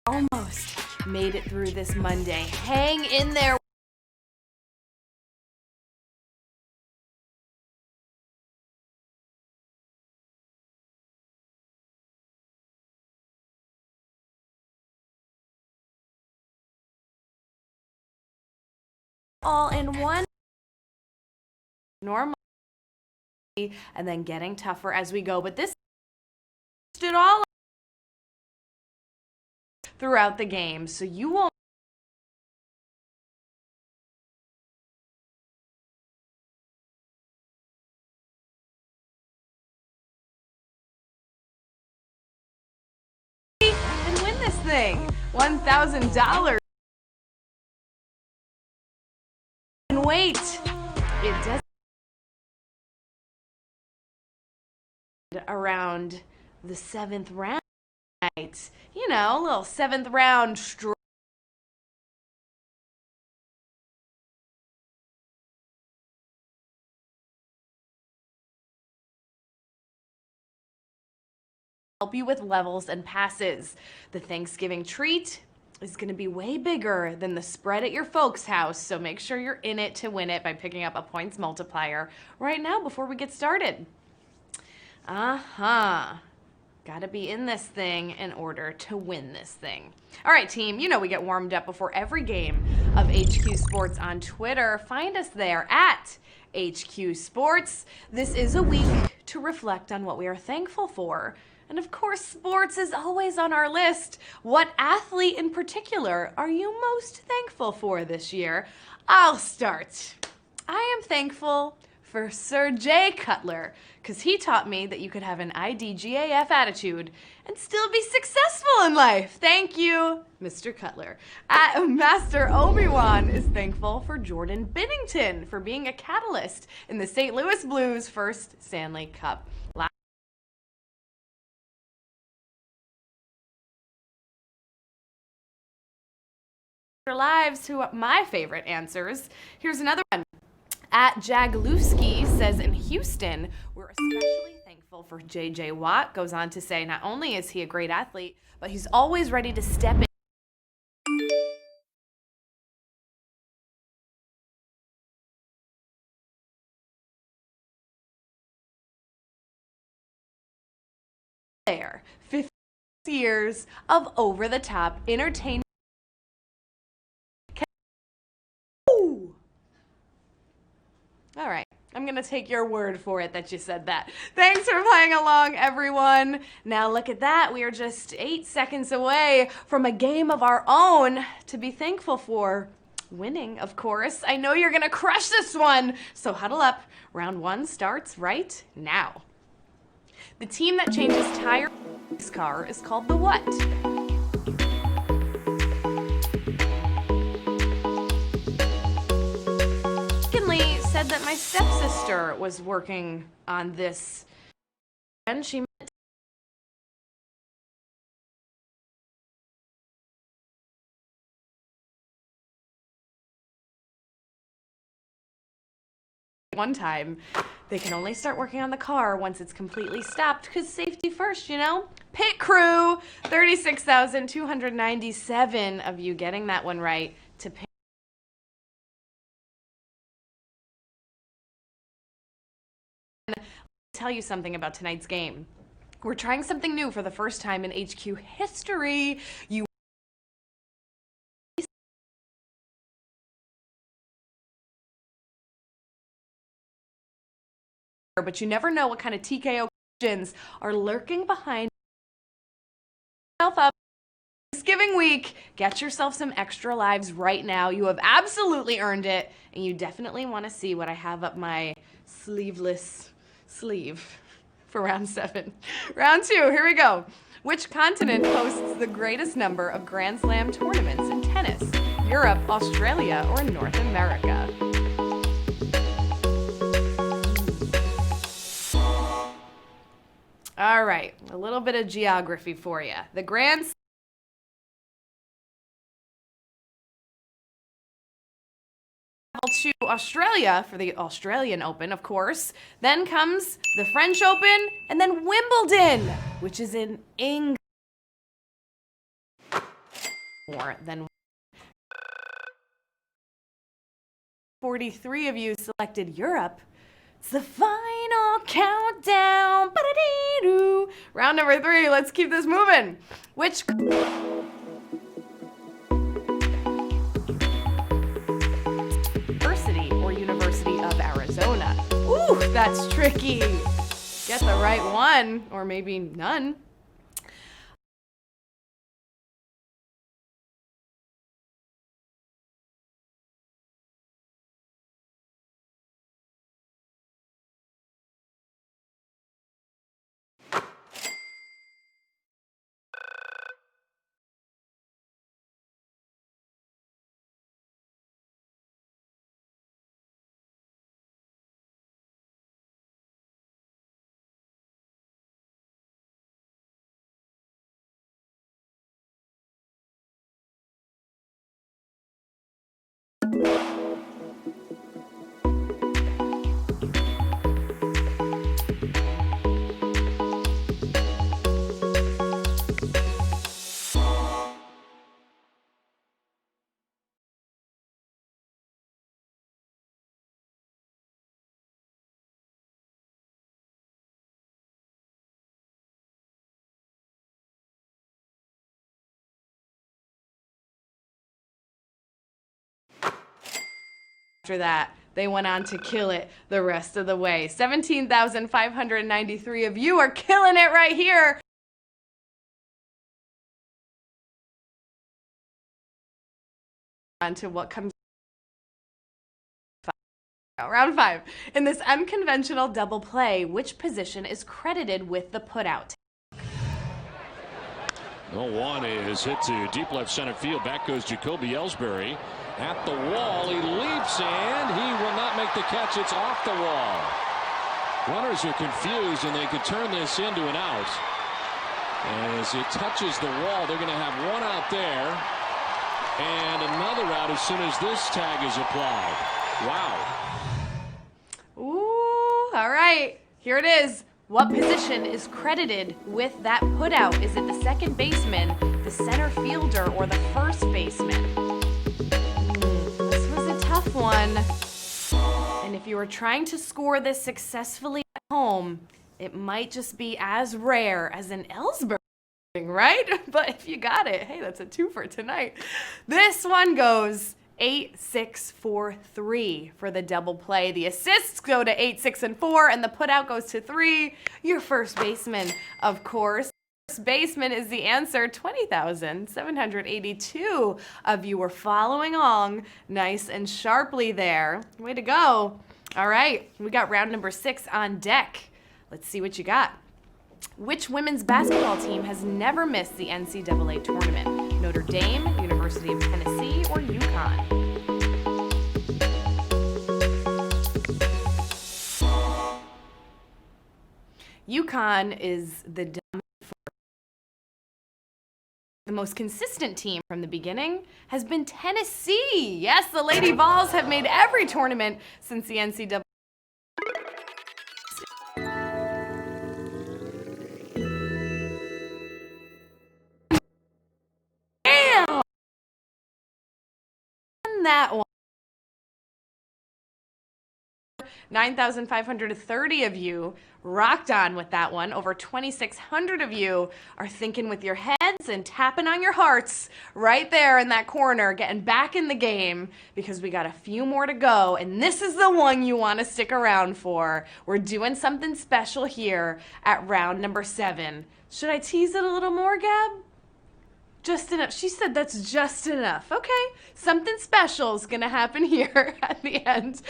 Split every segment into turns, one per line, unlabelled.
Almost made it through this Monday. Hang in there. All in one. Normal. And then getting tougher as we go. But this did all throughout the game. So you won't. And win this thing. $1,000. And wait. It does. Around the 7th round. You know, a little 7th round help you with levels and passes. The Thanksgiving treat is going to be way bigger than the spread at your folks' house, so make sure you're in it to win it by picking up a points multiplier right now before we get started. Gotta be in this thing in order to win this thing. All right, team, you know we get warmed up before every game of HQ Sports on Twitter. Find us there at HQ Sports. This is a week to reflect on what we are thankful for. And of course, sports is always on our list. What athlete in particular are you most thankful for this year? I'll start. I am thankful for Sir Jay Cutler, because he taught me that you could have an IDGAF attitude and still be successful in life. Thank you, Mr. Cutler. Master Obi-Wan is thankful for Jordan Binnington for being a catalyst in the St. Louis Blues' first Stanley Cup. Lives to my favorite answers. Here's another one. At Jaglewski says in Houston, we're especially thankful for J.J. Watt. Goes on to say not only is he a great athlete, but he's always ready to step in. There, 50 years of over-the-top entertainment. All right, I'm gonna take your word for it that you said that. Thanks for playing along, everyone. Now look at that, we are just 8 seconds away from a game of our own to be thankful for. Winning, of course. I know you're gonna crush this one, so huddle up. Round 1 starts right now. The team that changes tires in this car is called the what? Said that my stepsister was working on this and she met one time. They can only start working on the car once it's completely stopped because safety first, you know? Pit crew, 36,297 of you getting that one right to pit. Tell you something about tonight's game. We're trying something new for the first time in HQ history. But you never know what kind of TKO questions are lurking behind yourself up. Thanksgiving week, get yourself some extra lives right now. You have absolutely earned it, and you definitely want to see what I have up my sleeveless sleeve for round 7. Round 2, here we go. Which continent hosts the greatest number of Grand Slam tournaments in tennis? Europe, Australia, or North America? All right, a little bit of geography for you. The Grand to Australia for the Australian Open, of course. Then comes the French Open, and then Wimbledon, which is in England. more than 43 of you selected Europe. It's the final countdown. Ba-da-dee-doo. Round number 3. Let's keep this moving. Which university or University of Arizona? Ooh, that's tricky. Get the right one, or maybe none. After that, they went on to kill it the rest of the way. 17,593 of you are killing it right here. On to what comes round 5. In this unconventional double play, which position is credited with the putout?
Well, one is hit to deep left center field. Back goes Jacoby Ellsbury. At the wall, he leaps and he will not make the catch. It's off the wall. Runners are confused and they could turn this into an out. As it touches the wall, they're going to have one out there and another out as soon as this tag is applied. Wow.
Ooh, all right. Here it is. What position is credited with that putout? Is it the second baseman, the center fielder, or the first baseman? This was a tough one. And if you were trying to score this successfully at home, it might just be as rare as an Ellsbury, right? But if you got it, hey, that's a 2 for tonight. This one goes 8, 6, 4, 3 for the double play. The assists go to 8, 6, and 4, and the putout goes to 3. Your first baseman, of course. First baseman is the answer. 20,782 of you were following along nice and sharply there. Way to go. All right, we got round number 6 on deck. Let's see what you got. Which women's basketball team has never missed the NCAA tournament? Notre Dame, University of Tennessee, or UConn? UConn is the most consistent team from the beginning has been Tennessee. Yes, the Lady Vols have made every tournament since the NCAA. Damn! That one. 9,530 of you rocked on with that one. Over 2,600 of you are thinking with your heads and tapping on your hearts right there in that corner, getting back in the game because we got a few more to go. And this is the one you want to stick around for. We're doing something special here at round number 7. Should I tease it a little more, Gab? Just enough. She said that's just enough. Okay. Something special is going to happen here at the end.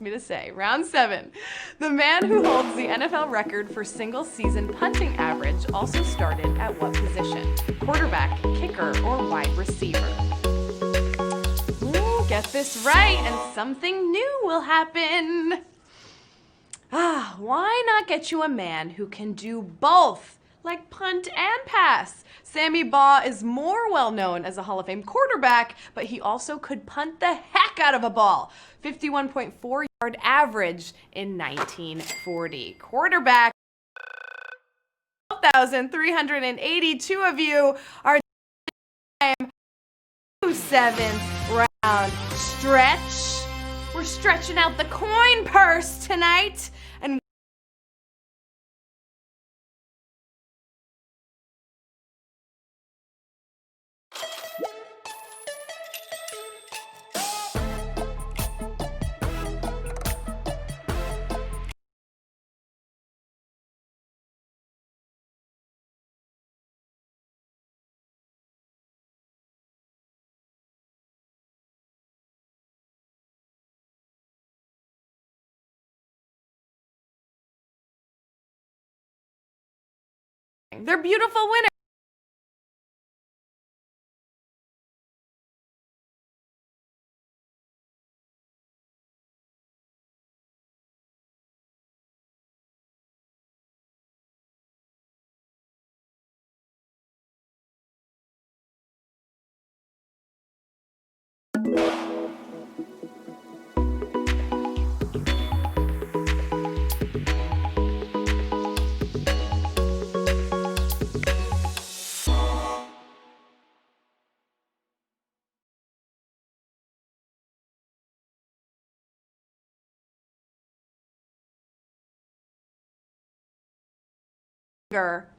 Me to say. Round 7. The man who holds the NFL record for single season punting average also started at what position? Quarterback, kicker, or wide receiver? Ooh, get this right and something new will happen. Why not get you a man who can do both, like punt and pass? Sammy Baugh is more well known as a Hall of Fame quarterback, but he also could punt the heck out of a ball. 51.4 yard average in 1940. Quarterback 12,382 of you are time 7th round stretch. We're stretching out the coin purse tonight. And they're beautiful winners.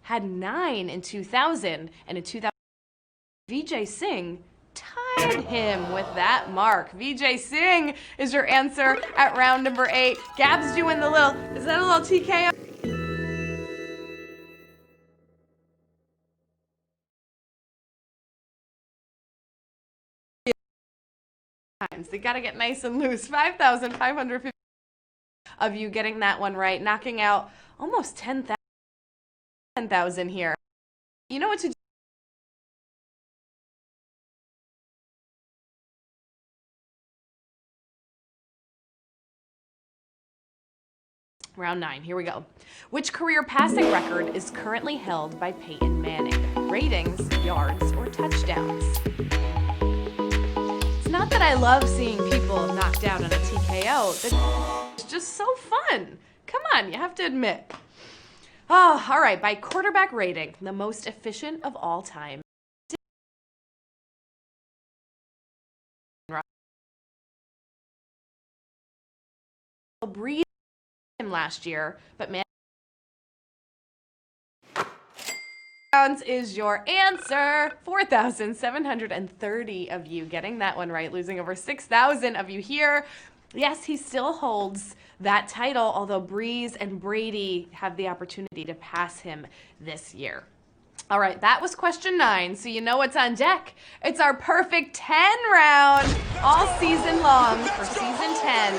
Had 9 in 2000, and in 2000, Vijay Singh tied him with that mark. Vijay Singh is your answer at round number 8. Gab's doing the little, is that a little TKO? They got to get nice and loose. 5,550 of you getting that one right, knocking out almost 10,000 here. You know what to do. Round 9, here we go. Which career passing record is currently held by Peyton Manning? Ratings, yards, or touchdowns? It's not that I love seeing people knocked out on a TKO. It's just so fun. Come on, you have to admit. Oh, all right, by quarterback rating, the most efficient of all time. Breeze him last year, but man is your answer. 4,730 of you getting that one right, losing over 6,000 of you here. Yes, he still holds that title, although Breeze and Brady have the opportunity to pass him this year. All right, that was question 9, so you know what's on deck. It's our perfect 10 round all season long for season 10.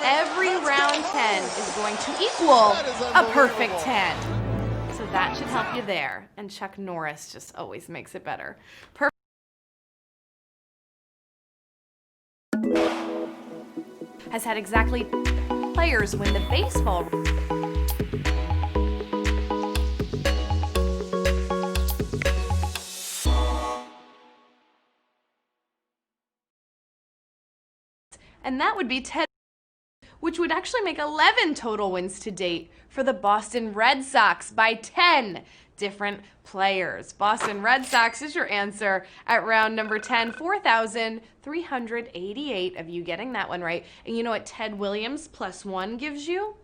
Every round 10 is going to equal a perfect 10. So that should help you there. And Chuck Norris just always makes it better. Has had exactly players win the baseball. And that would be Ted, which would actually make 11 total wins to date for the Boston Red Sox by 10 different players. Boston Red Sox is your answer at round number 10. 4,388 of you getting that one right. And you know what Ted Williams +1 gives you?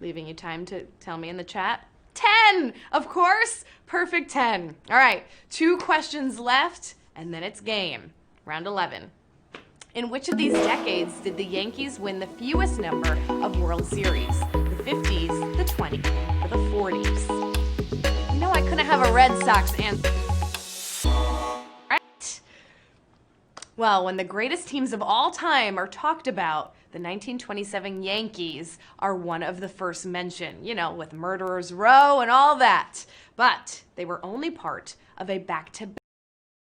Leaving you time to tell me in the chat. 10, of course. Perfect 10. All right, 2 questions left, and then it's game. Round 11. In which of these decades did the Yankees win the fewest number of World Series? The 50s, the 20s, or the 40s? You know I couldn't have a Red Sox answer. Right? Well, when the greatest teams of all time are talked about, the 1927 Yankees are one of the first mentioned, you know, with Murderers Row and all that. But they were only part of a back-to-back.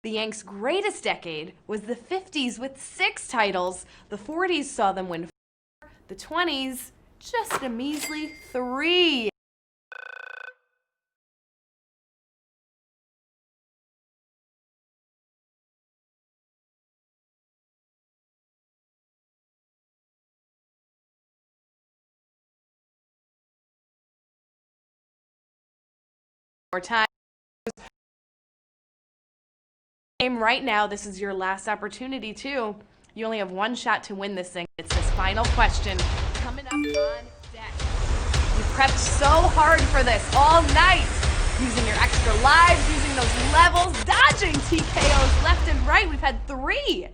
The Yanks' greatest decade was the 50s with 6 titles. The 40s saw them win 4. The 20s, just a measly 3. more time. Game right now. This is your last opportunity too. You only have one shot to win this thing. It's this final question coming up on deck. You prepped so hard for this all night, using your extra lives, using those levels, dodging TKOs left and right. We've had 3.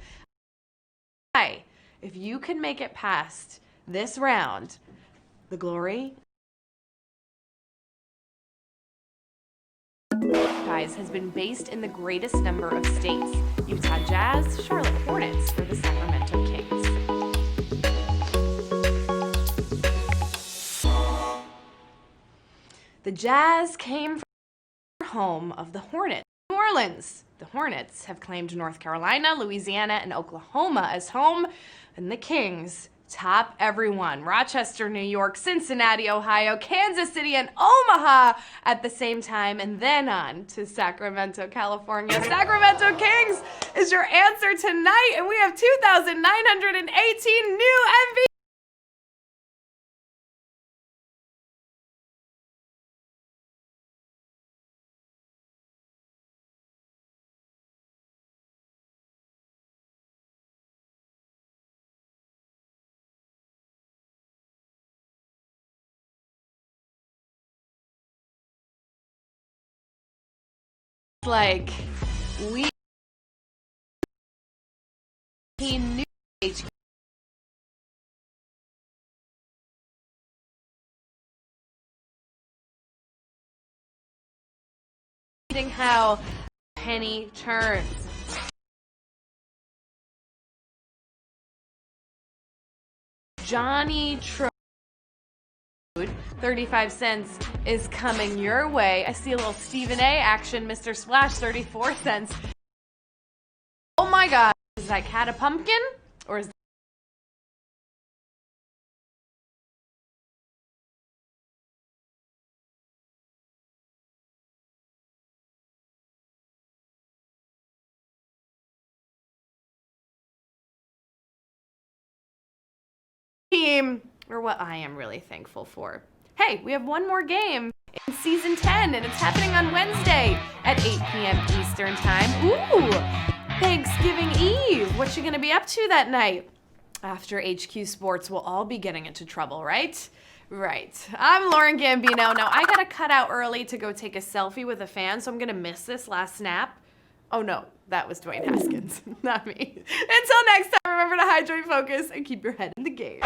If you can make it past this round, the glory has been based in the greatest number of states: Utah Jazz, Charlotte Hornets, or the Sacramento Kings. The Jazz came from the home of the Hornets, New Orleans. The Hornets have claimed North Carolina, Louisiana, and Oklahoma as home, and the Kings top everyone: Rochester, New York, Cincinnati, Ohio, Kansas City, and Omaha at the same time, and then on to Sacramento, California. Sacramento Kings is your answer tonight, and we have 2,918 new MVP. Like, he knew how penny turns. Johnny Tro 35 cents is coming your way. I see a little Stephen A action. Mr. Splash, 34 cents. Oh my God. Is that cat a pumpkin? Or is team, or what I am really thankful for. Hey, we have one more game in season 10, and it's happening on Wednesday at 8 p.m. Eastern time. Ooh, Thanksgiving Eve. What you gonna be up to that night? After HQ Sports, we'll all be getting into trouble, right? Right. I'm Lauren Gambino. Now, I gotta cut out early to go take a selfie with a fan, so I'm gonna miss this last snap. Oh no, that was Dwayne Haskins, not me. Until next time, remember to hydrate, focus, and keep your head in the game.